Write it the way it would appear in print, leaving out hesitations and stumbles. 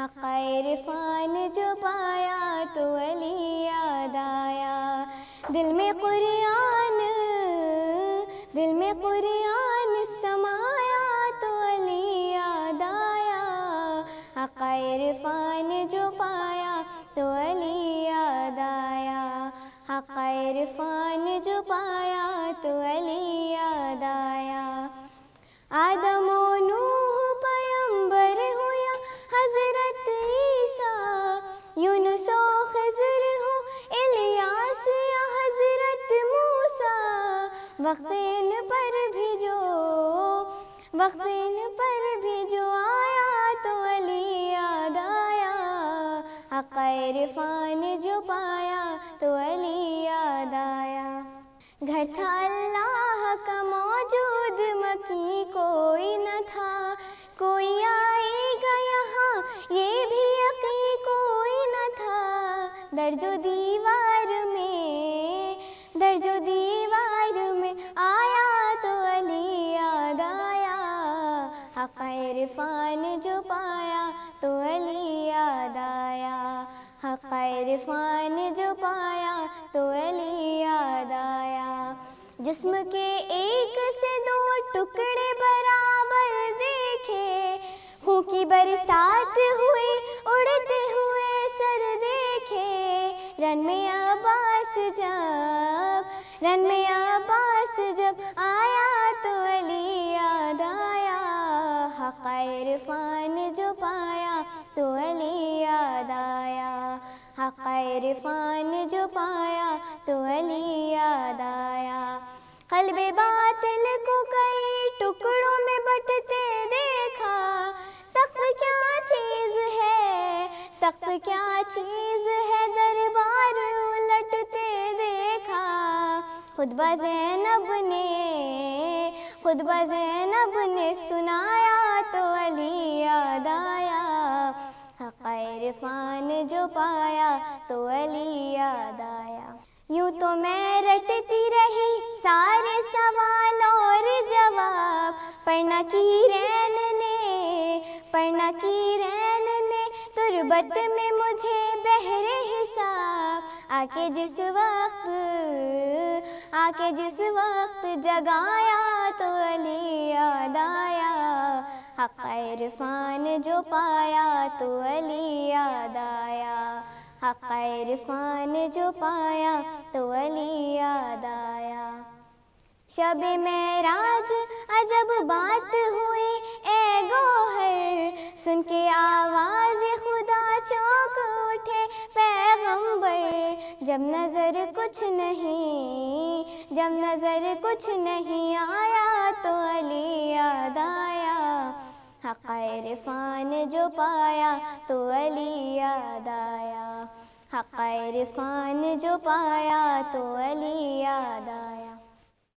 حق عرفان جو پایا تو علی یاد آیا. دل میں قرآن سمایا تو علی یاد آیا. حق عرفان جو پایا تو علی یاد آیا. حق عرفان جو پایا تو علی یاد آیا. آدم و نوح پیمبر ہو یا حضرت عیسیٰ، یونس و خضر ہو الیاس یا حضرت موسیٰ، وقت ان پر بھی جو آیا تو علی یاد آیا. حق عرفان جو پایا تو علی یاد آیا. گھر تھا اللہ کا موجود مکی کوئی نہ تھا، کوئی آئے گا یہاں یہ بھی یقین کوئی نہ تھا. درج و دیوار میں آیا تو علی یاد آیا. حق عرفان جو پایا تو علی یاد آیا. حق عرفان جو پایا تو علی یاد آیا. جسم کے ایک سے دو ٹکڑے برابر دیکھے، خون کی برسات ہوئی اڑتے ہوئے سر دیکھے. رن میں عباس جب آیا تو علی یاد آیا. حق عرفان جو پایا تو علی یاد آیا. حق عرفان جو پایا تو علی یاد آیا. قلب باطل کو کئی ٹکڑوں میں بٹتے دیکھا، تخت کیا چیز ہے دربار الٹتے دیکھا. خطبہ زینب نے سنایا تو علی یاد آیا. حق عرفان جو پایا تو علی یاد آیا. یوں تو میں رٹتی رہی سارے سوال اور جواب، پڑھنا کی رین نے تربت میں مجھے بہر حساب. آکے جس وقت جگایا تو علی یاد آیا. حق عرفان جو پایا تو علی یاد آیا. حق عرفان جو پایا تو علی یاد آیا. شب معراج عجب بات ہوئی اے گوہر، سن کے آواز خدا چونک اٹھے پیغمبر. جب نظر کچھ نہیں آیا تو علی یاد آیا. حق عرفان جو پایا تو علی یاد آیا. حق عرفان جو پایا تو علی یاد آیا.